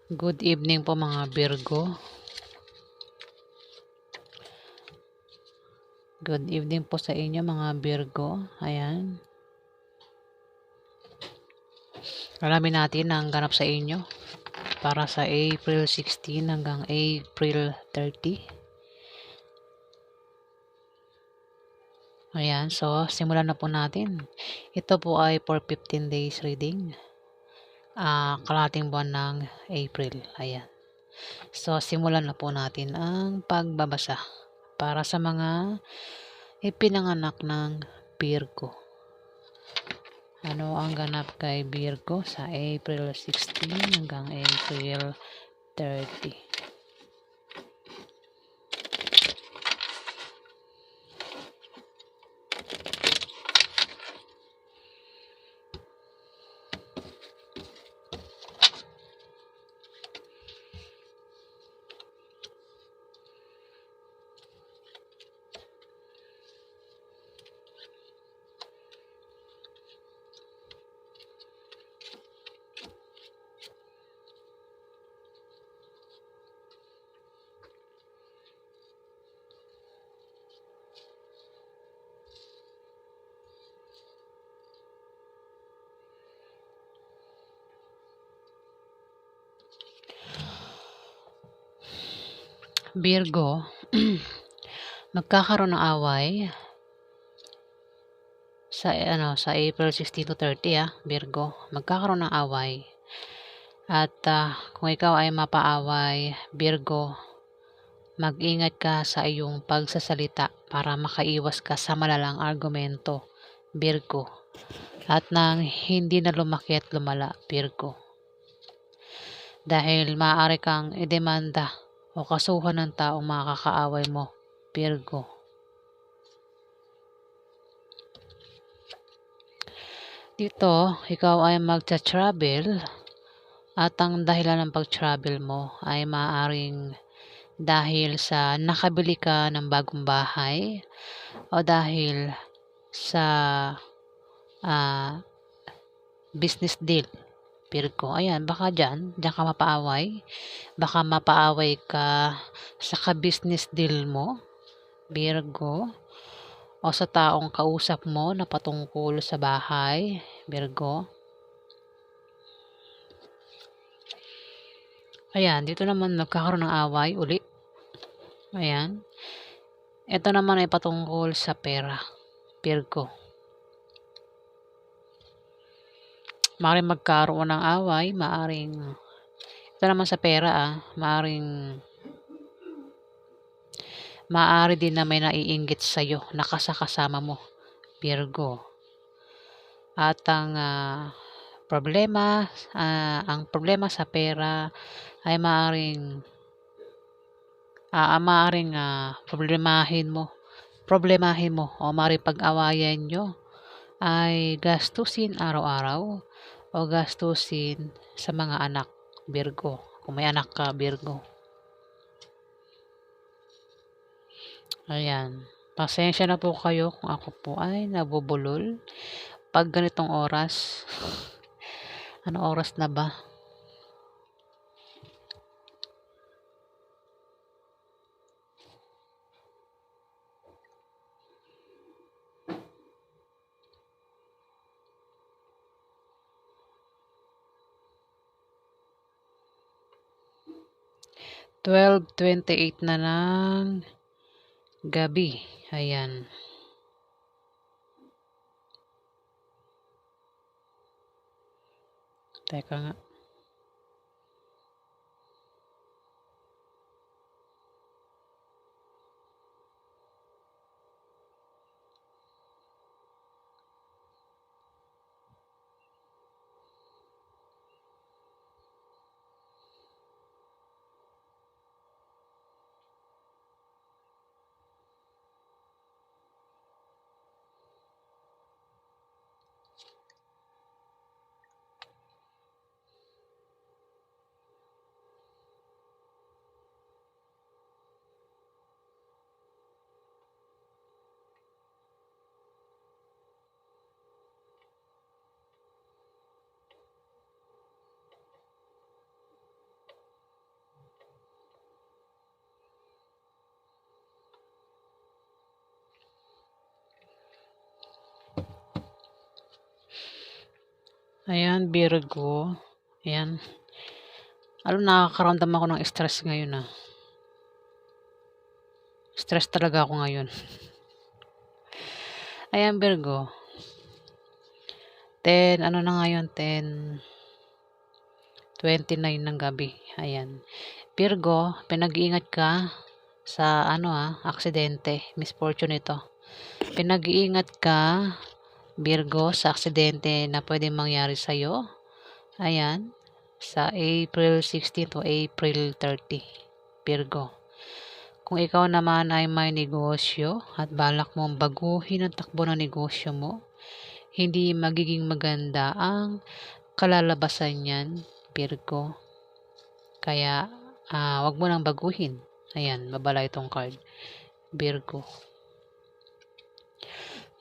Good evening po mga Virgo. Good evening po sa inyo mga Virgo. Ayan. Alamin natin ang ganap sa inyo para sa April 16 hanggang April 30. Ayan. So, simulan na po natin. Ito po ay for 15 days reading. Kalahating buwan ng April. Ayan. So, simulan na po natin ang pagbabasa para sa mga ipinanganak ng Virgo. Ano ang ganap kay Virgo sa April 16 hanggang April 30? Virgo, magkakaroon ng away sa April 16 to 30 Virgo. Magkakaroon ng away. At kung ikaw ay mapaaway, Virgo, mag-ingat ka sa iyong pagsasalita para makaiwas ka sa malalang argumento, Virgo. At nang hindi na lumaki at lumala, Virgo. Dahil maaari kang idemanda o kasuhan ng taong makakaaway mo, Virgo. Dito, ikaw ay magta-travel at ang dahilan ng pag-travel mo ay maaaring dahil sa nakabili ka ng bagong bahay o dahil sa business deal, Virgo. Ayan, baka dyan ka mapaaway. Baka mapaaway ka sa ka-business deal mo, Virgo, o sa taong kausap mo na patungkol sa bahay, Virgo. Ayan, dito naman nagkakaroon ng away uli. Ayan. Ito naman ay patungkol sa pera, Virgo. Maaaring magkaroon ng away, ito naman sa pera maaari din na may naiinggit sa'yo na kasama mo, Virgo. At ang problema sa pera ay maaaring problemahin mo o maaaring pag-awayan nyo ay gastusin araw-araw o gastusin sa mga anak, Virgo. Kung may anak ka, Virgo. Ayan. Pasensya na po kayo kung ako po ay nabubulol pag ganitong oras. Ano oras na ba? (12:28) na ng gabi. Ayan. Teka nga. Ayan, Virgo. Ayan. Nakakaramdam ako ng stress ngayon, Stress talaga ako ngayon. Ayan, Virgo. 10, ano na ngayon, 10:29 ng gabi. Ayan. Virgo, pinag-iingat ka sa aksidente. Misfortune ito. Pinag-iingat ka, Virgo, sa aksidente na pwedeng mangyari sa'yo. Ayan. Sa April 16 to April 30. Virgo. Kung ikaw naman ay may negosyo at balak mong baguhin ang takbo ng negosyo mo, hindi magiging maganda ang kalalabasan niyan, Virgo. Kaya, wag mo nang baguhin. Ayan, babala itong card. Virgo.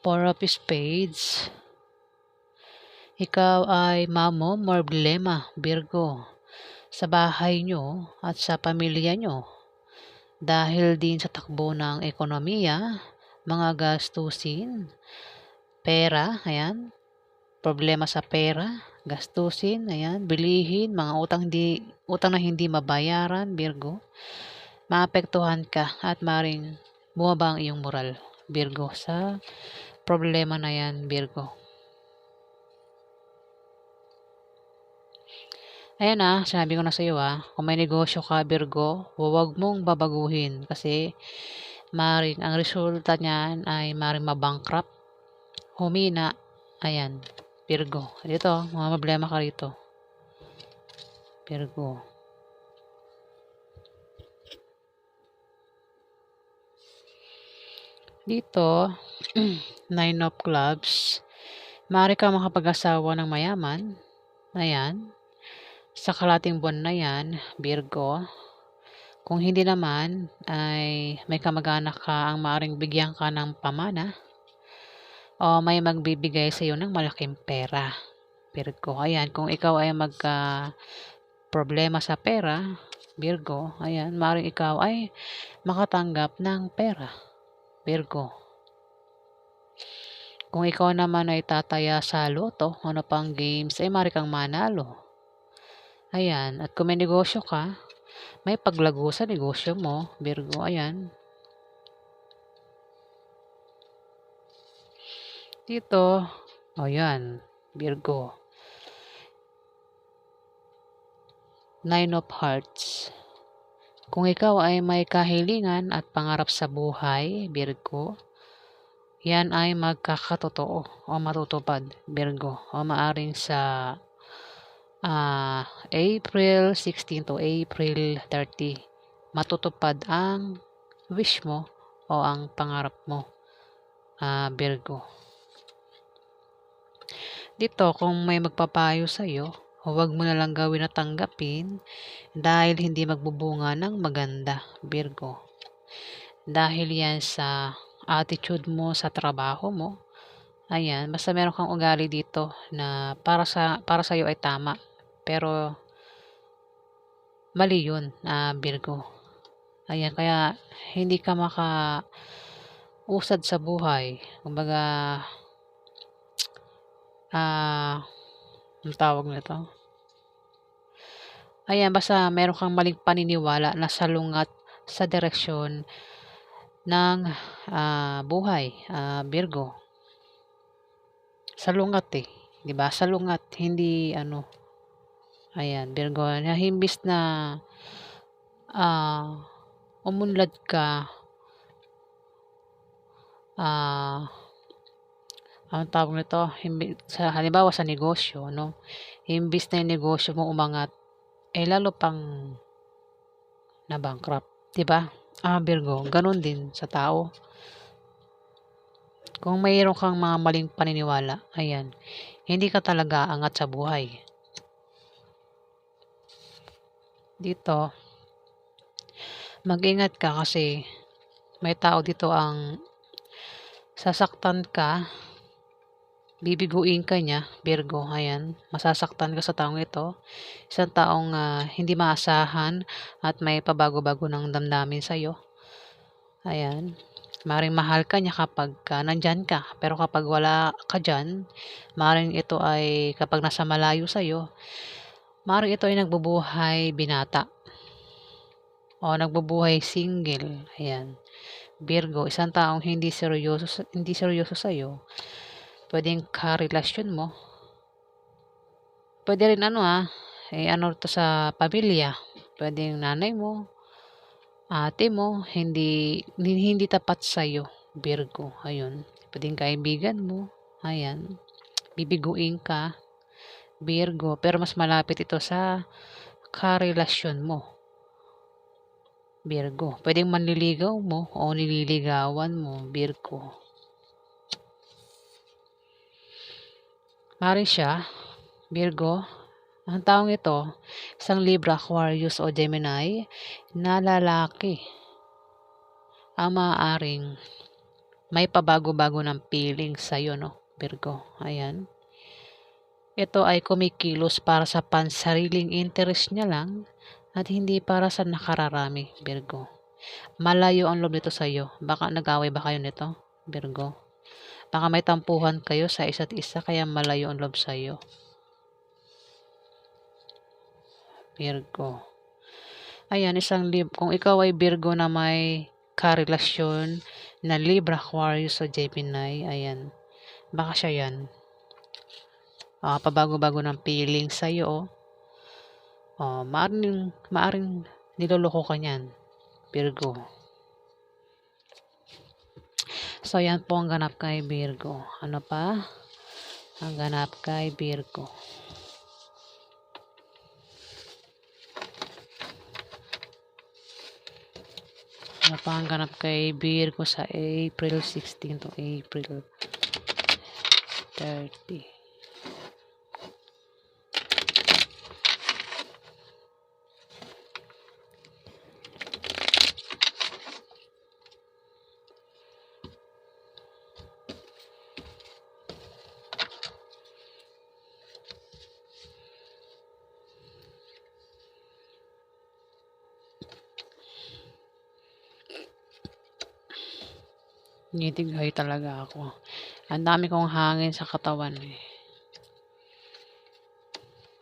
Four of Spades. Ikaw ay problema, Virgo, sa bahay nyo at sa pamilya nyo. Dahil din sa takbo ng ekonomiya, mga gastusin, pera, ayan, problema sa pera, gastusin, ayan, bilihin, mga utang na hindi mabayaran, Virgo. Maapektuhan ka at maring bumaba ang iyong moral, Virgo, sa problema na yan, Virgo. Ayan sinabi ko na sa iyo kung may negosyo ka, Virgo, huwag mong babaguhin kasi maring ang resulta niyan ay maring mabankrupt, humina. Ayan, Virgo. Dito, mga problema ka rito, Virgo. Dito, 9 of Clubs. Maaari ka makapag-asawa ng mayaman. Ayan. Sa kalating buwan na yan, Virgo. Kung hindi naman, ay may kamag-anak ka ang maaaring bigyan ka ng pamana o may magbibigay sa iyo ng malaking pera, Virgo. Ayan, kung ikaw ay problema sa pera, Virgo, ayan, maaaring ikaw ay makatanggap ng pera, Virgo. Kung ikaw naman ay tataya sa loto, ano pang games, ay maaari kang manalo. Ayan, at kung may negosyo ka, may paglago sa negosyo mo, Virgo. Ayan. Dito, ayan, Virgo. 9 of Hearts. Kung ikaw ay may kahilingan at pangarap sa buhay, Virgo, yan ay magkakatotoo o matutupad, Virgo. O maaring sa April 16 to April 30, matutupad ang wish mo o ang pangarap mo, Virgo. Dito, kung may magpapayo sa iyo, huwag mo na lang gawin at tanggapin dahil hindi magbubunga ng maganda, Virgo. Dahil yan sa attitude mo sa trabaho mo. Ayan, basta meron kang ugali dito na para sa iyo ay tama. Pero mali yun, Virgo. Ayan, kaya hindi ka makausad sa buhay. Kumbaga, ang tawag nito. Ayan, basta meron kang maling paniniwala na salungat sa direksyon ng buhay, Virgo. Salungat 'di ba? Salungat, hindi ayan, Virgo, na himbis na umunlad ka, ang tawag nito, sa halimbawa sa negosyo, imbis na yung negosyo mo umangat, lalo pang na bankrupt, 'di ba? Virgo, ganun din sa tao. Kung mayroon kang mga maling paniniwala, ayan, hindi ka talaga angat sa buhay. Dito, mag-ingat ka kasi may tao dito ang sasaktan ka, bibiguin ka niya, Virgo. Ayan, masasaktan ka sa taong ito. Isang taong hindi maasahan at may pabago-bago ng damdamin sa'yo. Ayan. Maring mahal ka niya kapag nandyan ka. Pero kapag wala ka dyan, maring ito ay kapag nasa malayo sa'yo, maring ito ay nagbubuhay binata o nagbubuhay single. Ayan. Virgo, isang taong hindi seryoso sa'yo. Pwedeng karelasyon mo. Pwede rin ano to sa pamilya. Pwedeng nanay mo, ate mo, hindi tapat sa'yo, Virgo. Ayun. Pwedeng kaibigan mo. Ayan. Bibiguin ka, Virgo. Pero mas malapit ito sa karelasyon mo, Virgo. Pwedeng manliligaw mo o nililigawan mo, Virgo. Mari siya, Virgo, ang taong ito, isang Libra, Aquarius o Gemini na lalaki ang maaaring may pabago-bago ng feeling sa'yo, no, Virgo. Ayan. Ito ay kumikilos para sa pansariling interest niya lang at hindi para sa nakararami, Virgo. Malayo ang loob nito sa'yo. Baka nag-away ba kayo nito, Virgo? Baka may tampuhan kayo sa isa't isa kaya malayo ang loob sa'yo, Virgo. Ayan, kung ikaw ay Virgo na may karelasyon na Libra, Aquarius o Gemini, ayan, baka siya yan. Pabago-bago ng feeling sa'yo, maaring niloloko ka niyan, Virgo. So, yan po ang ganap kay Virgo. Ano pa? Ang ganap kay Virgo. Ano pa ang ganap kay Virgo sa April 16 to April 30? Ngitighay talaga ako. Ang dami kong hangin sa katawan eh.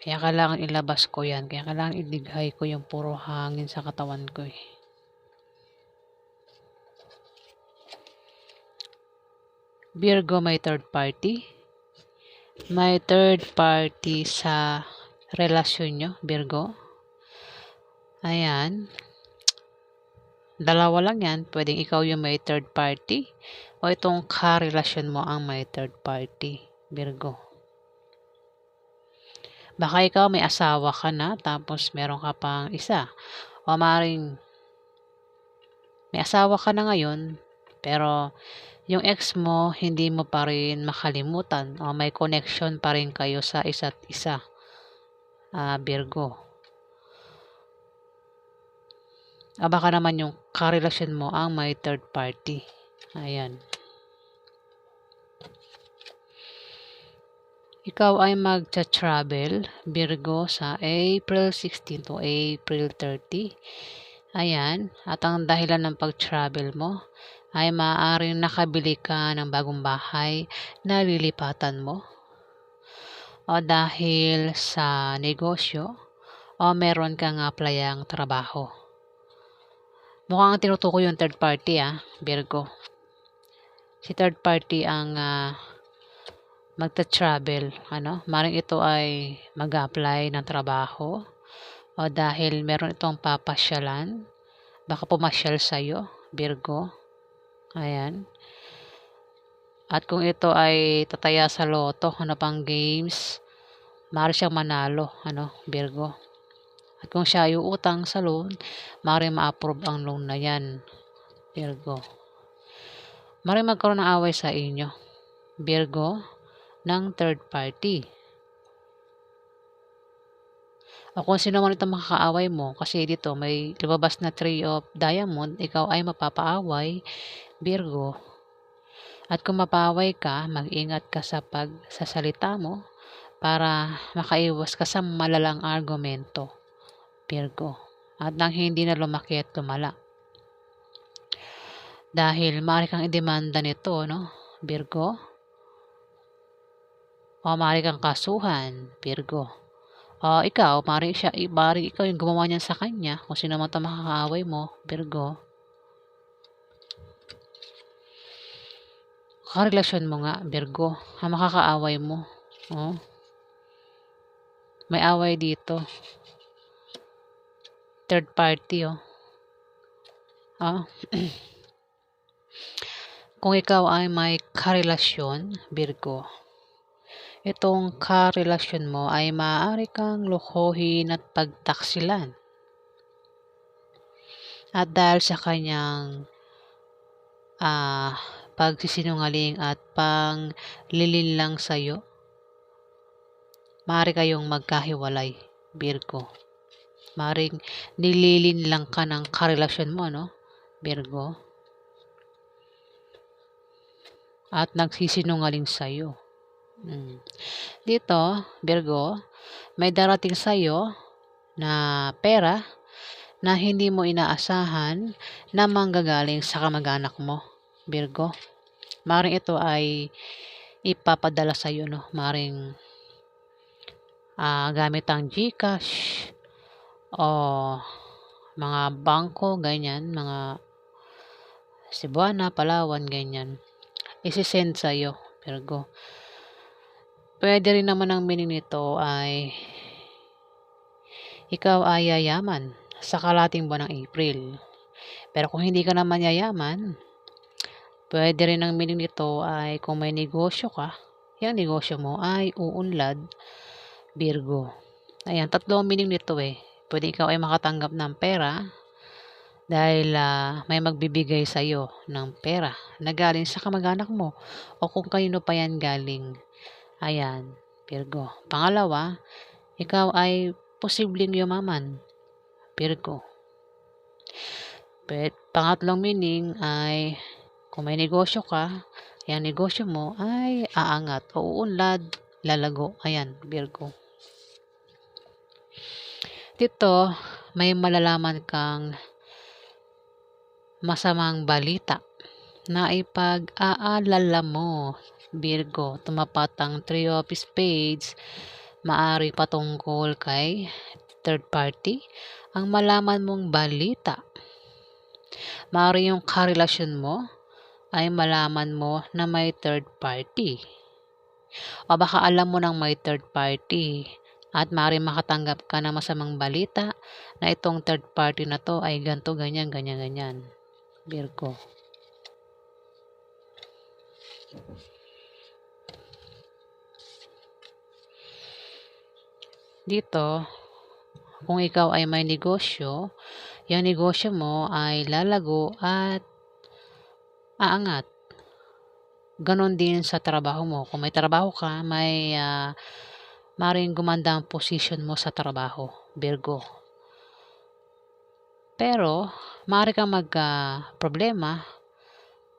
Kaya kailangan ilabas ko yan. Kaya kailangan idighay ko yung puro hangin sa katawan ko eh. Virgo, may third party. May third party sa relasyon nyo, Virgo. Ayan. Dalawa lang yan. Pwedeng ikaw yung may third party o itong karelasyon mo ang may third party, Virgo. Baka ikaw may asawa ka na tapos meron ka pang isa. O maring may asawa ka na ngayon pero yung ex mo hindi mo pa rin makalimutan o may connection pa rin kayo sa isa't isa, Virgo. Baka naman yung karelasyon mo ang may third party. Ayan. Ikaw ay magcha-travel, Virgo, sa April 16 to April 30. Ayan. At ang dahilan ng pag-travel mo ay maaaring nakabili ka ng bagong bahay na lilipatan mo. O dahil sa negosyo o meron kang applyang trabaho. Mukhang tinutukoy yung third party Virgo. Si third party ang magta-travel. Maring ito ay mag-apply ng trabaho o dahil meron itong papasyalan. Baka pumasyal sa'yo, Virgo. Ayan. At kung ito ay tataya sa loto, pang games, maaari siyang manalo, Virgo. At kung siya ay uutang sa loan, maaaring ma-approve ang loan na yan, Virgo. Maaaring magkaroon ng away sa inyo, Virgo, ng third party. O kung sino man itong makakaaway mo, kasi dito may lumabas na 3 of diamond, ikaw ay mapapaaway, Virgo. At kung mapaaway ka, mag-ingat ka sa pagsasalita mo para makaiwas ka sa malalang argumento, Virgo, at nang hindi na lumaki at lumala. Dahil maaari kang idemanda nito, no, Virgo. O maaari kang kasuhan, Virgo. O ikaw, maaari ikaw yung gumawa niyan sa kanya, kung sino man 'tong makakaaway mo, Virgo. Karelasyon mo nga, Virgo, ang makakaaway mo. Oh, may away dito. Third party, oh. Oh. Kung ikaw ay may karelasyon, Virgo, itong karelasyon mo ay maaari kang lokohin at pagtaksilan. At dahil sa kanyang pagsisinungaling at panglilinlang sa'yo, maaari kayong magkahiwalay, Virgo. Maaring nililinlang ka ng karelasyon mo, no, Virgo. At nagsisinungaling sa'yo. Dito, Virgo, may darating sa'yo na pera na hindi mo inaasahan na manggagaling sa kamag-anak mo, Virgo. Maring ito ay ipapadala sa iyo, no? Maring gamit ang GCash o mga bangko, ganyan, mga Cebuana, Palawan, ganyan. Isi-send sa iyo, Virgo. Pwede rin naman ang meaning nito ay ikaw ay yayaman sa kalating buwan ng April. Pero kung hindi ka naman yayaman, pwede rin ang meaning nito ay kung may negosyo ka, yung negosyo mo ay uunlad, Virgo. Ayan, tatlong meaning nito eh. Pwede ikaw ay makatanggap ng pera dahil may magbibigay sa iyo ng pera na galing sa kamag-anak mo o kung kanino pa yan galing. Ayan, Virgo. Pangalawa, ikaw ay posibleng yumaman, Virgo. Pangatlong meaning ay kung may negosyo ka, yung negosyo mo ay aangat o uunlad, lalago. Ayan, Virgo. Dito, may malalaman kang masamang balita na ipag-aalala mo, Virgo. Tumapat ang Three of Spades, maari patungkol kay third party. Ang malaman mong balita, maari yung karelasyon mo ay malaman mo na may third party. O baka alam mo nang may third party at maaaring makatanggap ka ng masamang balita na itong third party na to ay ganto, ganyan, ganyan, ganyan, Virgo. Dito, kung ikaw ay may negosyo, yung negosyo mo ay lalago at aangat. Ganon din sa trabaho mo. Kung may trabaho ka, may maring gumanda ang position mo sa trabaho, Virgo. Pero, maaari kang problema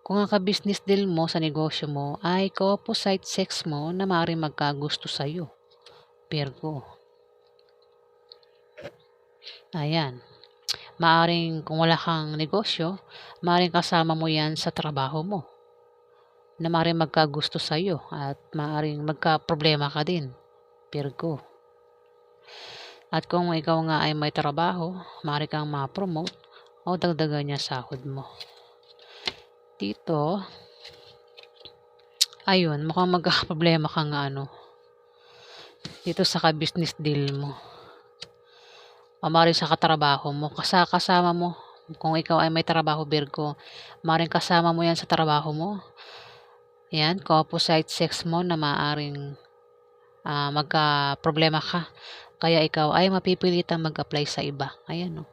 kung ang ka-business deal mo sa negosyo mo ay ka-opposite sex mo na maaaring magkagusto sa'yo, Virgo. Ayan. Maaring kung wala kang negosyo, maaring kasama mo yan sa trabaho mo na maaaring magkagusto sa'yo at maaaring magka-problema ka din, Virgo. At kung ikaw nga ay may trabaho, maaari kang ma-promote o dagdagan niya sahod mo. Dito, ayun, mukhang magkakaproblema ka nga dito sa ka-business deal mo. O maaaring sa katrabaho mo, kasama mo, kung ikaw ay may trabaho, Virgo, maaaring kasama mo yan sa trabaho mo. Yan, opposite sex mo na maaaring magka-problema ka. Kaya ikaw ay mapipilitang mag-apply sa iba. Ayan,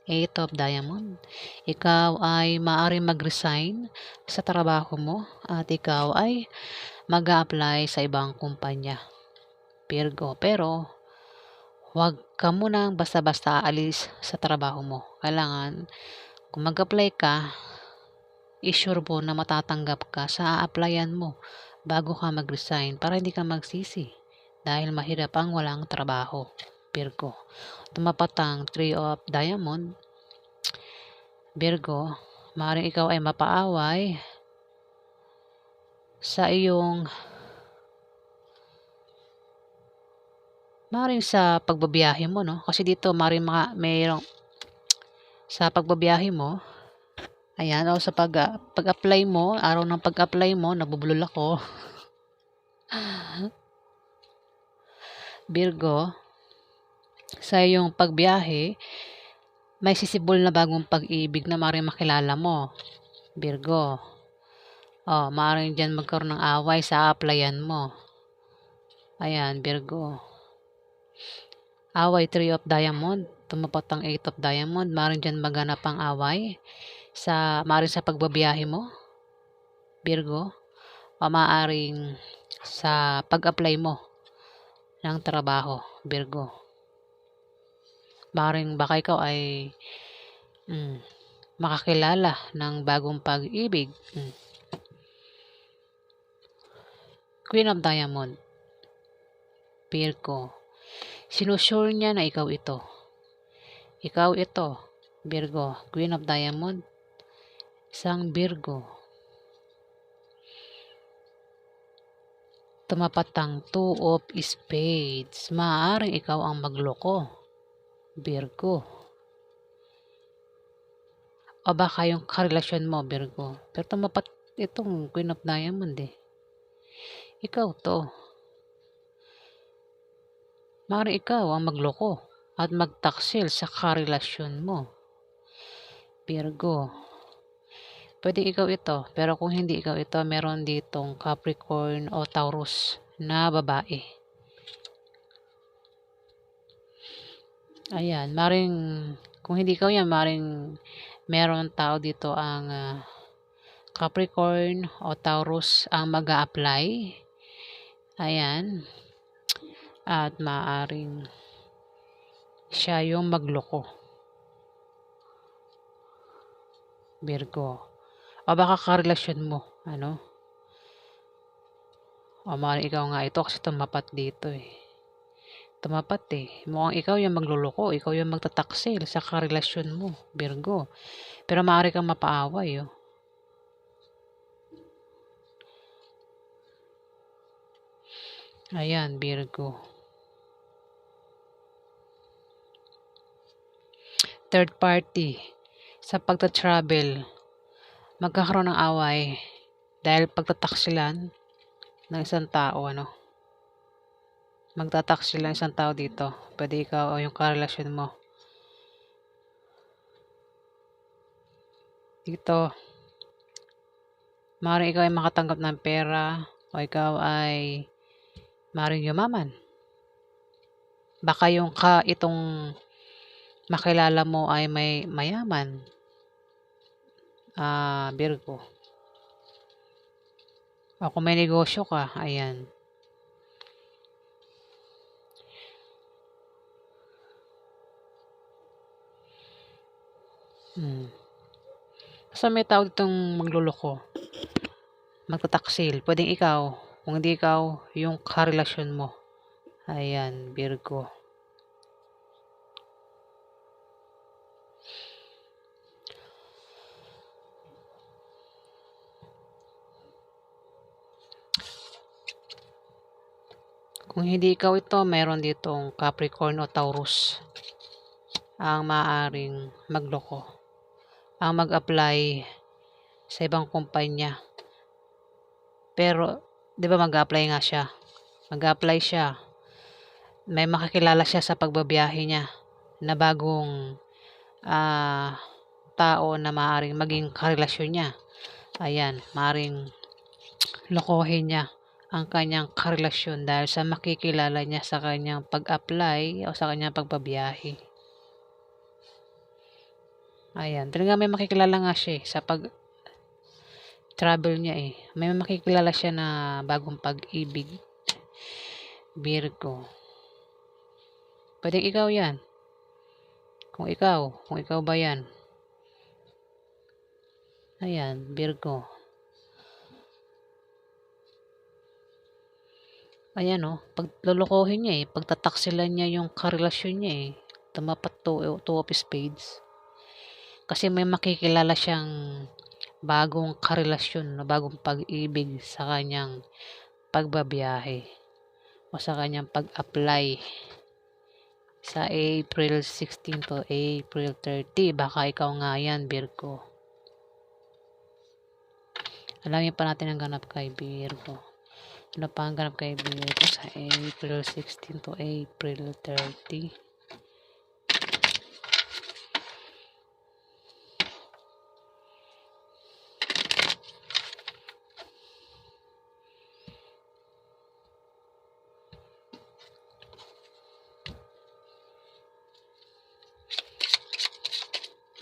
Eight of Diamond. Ikaw ay maaaring mag-resign sa trabaho mo at ikaw ay mag-a-apply sa ibang kumpanya, Virgo. Pero, huwag ka munang basta-basta aalis sa trabaho mo. Kailangan, kung mag-apply ka, i-sure mo na matatanggap ka sa a-applyan mo bago ka mag-resign para hindi ka magsisi dahil mahirap ang walang trabaho, Virgo. Tumapat ang Three of Diamond, Virgo. Maaaring ikaw ay mapaaway sa iyong maaaring sa pagbabiyahe mo, no? Kasi dito maaaring mayroong sa pagbabiyahe mo, ayan, o sa pag-apply mo, araw ng pag-apply mo, nabubulol ako. Virgo, sa iyong pagbiyahe, may sisibol na bagong pag-ibig na maaaring makilala mo, Virgo. Maaaring dyan magkaroon ng away sa applyan mo. Ayan, Virgo. Away, 3 of Diamond. Tumapat ang 8 of Diamond. Maaaring dyan maganap ang away. Maaaring sa pagbabiyahe mo, Virgo. O maaaring sa pag-apply mo ng trabaho, Virgo. Maaaring baka ikaw ay makakilala ng bagong pag-ibig. Queen of Diamond, Virgo. Sinusure niya na ikaw ito. Ikaw ito, Virgo. Queen of Diamond, isang Virgo. Tumapat ang 2 of Spades. Maaaring ikaw ang magloko, Virgo. O baka yung karelasyon mo, Virgo. Pero tumapat itong Queen of Diamond eh. Ikaw to. Maaaring ikaw ang magloko at magtaksil sa karelasyon mo, Virgo. Pwede ikaw ito, pero kung hindi ikaw ito, meron ditong Capricorn o Taurus na babae. Ayan, maring kung hindi ikaw yan, maring meron tao dito ang Capricorn o Taurus ang mag-a-apply. Ayan. At maaring siya yung magloko, Virgo. O baka karelasyon mo, ano? O maaaring ikaw nga ito kasi tumapat dito eh. Tumapat eh. Mukhang ikaw yung magluloko, ikaw yung magtataksil sa karelasyon mo, Virgo. Pero maaari kang mapaaway, oh. Ayan, Virgo. Third party. Sa pagta-travel, magkakaroon ng away dahil pagtataksilan ng isang tao, ano? Magtataksil ng isang tao dito. Pwede ikaw o yung karelasyon mo. Dito, maaaring ikaw ay makatanggap ng pera o ikaw ay maaaring yumaman. Baka itong makilala mo ay may mayaman, Virgo. O kung may negosyo ka, ayan. Basta may tao ditong magluloko, magtataksil. Pwedeng ikaw, kung hindi ikaw, yung karelasyon mo. Ayan, Virgo. Kung hindi ikaw ito, mayroon ditong Capricorn o Taurus ang maaaring magloko, ang mag-apply sa ibang kumpanya. Pero, di ba mag-apply nga siya? Mag-apply siya. May makakilala siya sa pagbabiyahe niya na bagong tao na maaaring maging karelasyon niya. Ayan, maaaring lokohin niya ang kanyang karelasyon dahil sa makikilala niya sa kanyang pag-apply o sa kanyang pagbabiyahe. Ayan, talaga may makikilala nga siya sa pag-travel niya eh. May makikilala siya na bagong pag-ibig, Virgo. Pwede ikaw yan. Kung ikaw ba yan. Ayan, Virgo. Ayan oh, paglulukohin niya eh, pagtataksilan niya yung karelasyon niya eh. Tumapat 2 of Spades. Kasi may makikilala siyang bagong karelasyon, bagong pag-ibig sa kanyang pagbabiyahe o sa kanyang pag-apply sa April 16 to April 30. Baka ikaw nga yan, Virgo. Alamin pa natin ang ganap kay Virgo. Ano pa ang ganap kay Virgo sa April 16 to April 30?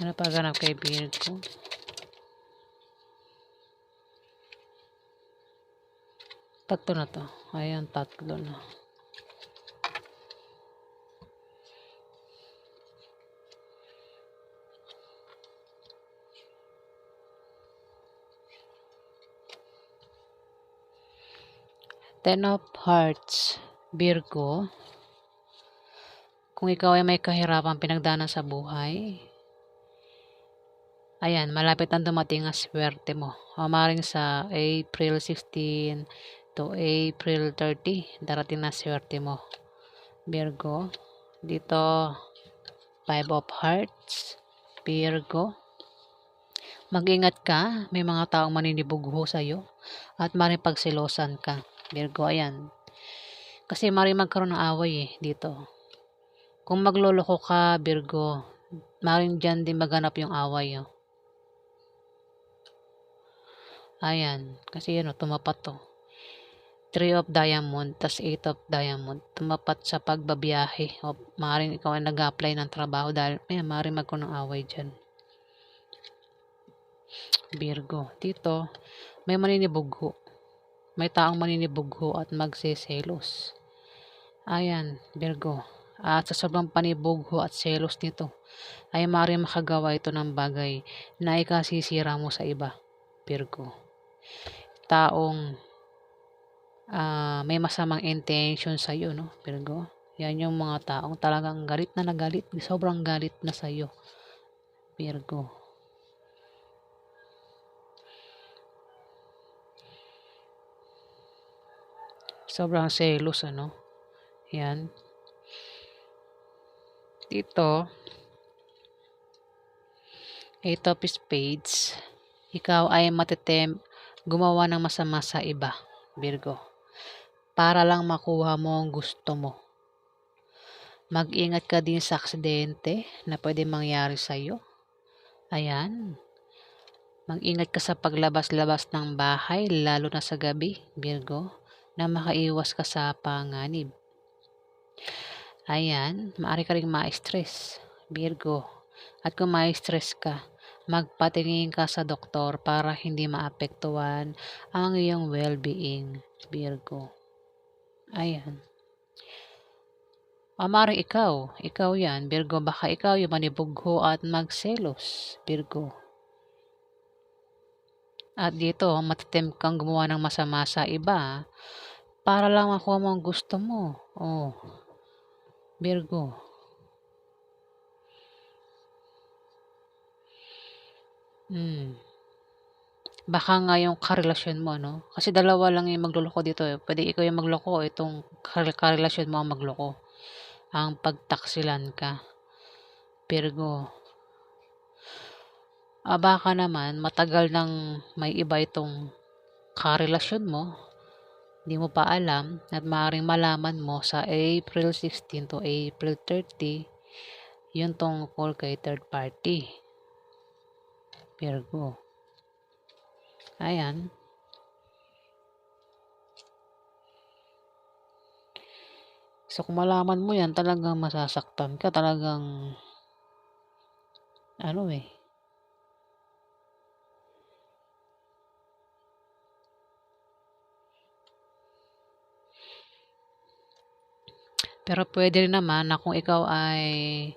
Ano pa ganap kay Virgo? Tatlo na to. Ayan, tatlo na. Ten of Hearts, Virgo. Kung ikaw ay may kahirapan pinagdaanan sa buhay, ayan, malapit ang dumating ang swerte mo. O maring sa April 16 to April 30, darating na swerte mo, Virgo. Dito, Five of Hearts, Virgo. Mag-ingat ka, may mga taong maninibugho sa'yo at maring pagsilosan ka, Virgo. Ayan. Kasi maring magkaroon ng away dito. Kung magloloko ka, Virgo, maring dyan din maganap yung away. Ayan. Kasi yun, tumapat to. 3 of Diamond, tas 8 of Diamond. Tumapat sa pagbabiyahe. O maring ikaw ay nag-apply ng trabaho dahil maring magkaroon ng away dyan, Virgo. Dito, may maninibugho. May taong maninibugho at magseselos. Ayan, Virgo. At sa sobrang panibugho at selos nito, ay maaaring makagawa ito ng bagay na ikasisira mo sa iba, Virgo. Taong may masamang intention sa iyo, no, Virgo. Yan yung mga taong talagang galit na nagalit, sobrang galit na sa iyo, Virgo. Sobrang selos, Yan. Dito, 8 of Spades. Ikaw ay gumawa ng masama sa iba, Virgo, para lang makuha mo ang gusto mo. Mag-ingat ka din sa aksidente na pwede mangyari sa iyo. Ayan. Mag-ingat ka sa paglabas-labas ng bahay, lalo na sa gabi, Virgo, na makaiwas ka sa panganib. Ayan, maaari ka ring ma-stress, Virgo. At kung ma-stress ka, magpatingin ka sa doktor para hindi maapektuhan ang iyong well-being, Virgo. Ayan. Maaaring ikaw yan, Virgo. Baka ikaw yung manibugho at magselos, Virgo. At dito, matitim kang gumawa ng masama sa iba para lang makuha mo ang gusto mo. Oh, Virgo. Baka nga yung karelasyon mo, Kasi dalawa lang yung magloloko dito. Pwede ikaw yung magloko, itong karelasyon mo ang magloko. Ang pagtaksilan ka, Virgo. Baka naman matagal nang may iba itong karelasyon mo, hindi mo pa alam at maaaring malaman mo sa April 16 to April 30 yung tungkol kay third party, Virgo. Ayan. So kung malaman mo yan, talagang masasaktan ka, talagang Pero pwede rin naman na kung ikaw ay,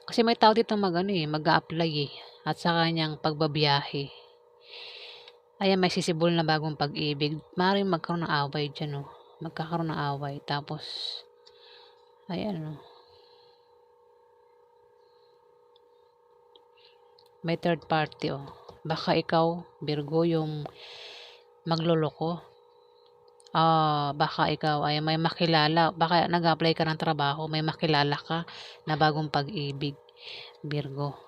kasi may tao dito mag-a-apply at sa kanyang pagbabiyahe. Ayan, may sisibol na bagong pag-ibig. Maaaring magkaroon ng away dyan, Magkakaroon ng away. Tapos, ayan, May third party, oh. Baka ikaw, Virgo, yung magloloko. Baka ikaw ay may makilala, baka nag-apply ka ng trabaho, may makilala ka na bagong pag-ibig, Virgo.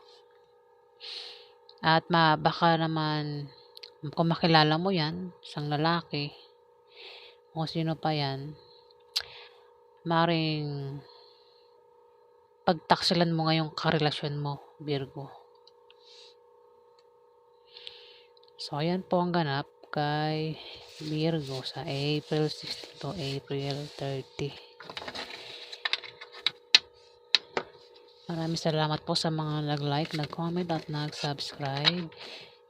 At baka naman, kung makilala mo yan, isang lalaki, kung sino pa yan, maring pagtaksilan mo ngayong karelasyon mo, Virgo. So, ayan po ang ganap kay Virgo sa April 16 to April 30. Maraming salamat po sa mga nag-like, nag-comment at nag-subscribe.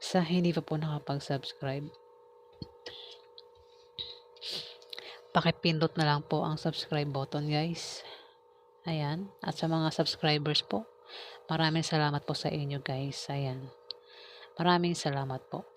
Sa hindi pa po nakapag-subscribe, pakipindot na lang po ang subscribe button, guys. Ayan. At sa mga subscribers po, maraming salamat po sa inyo, guys. Ayan. Maraming salamat po.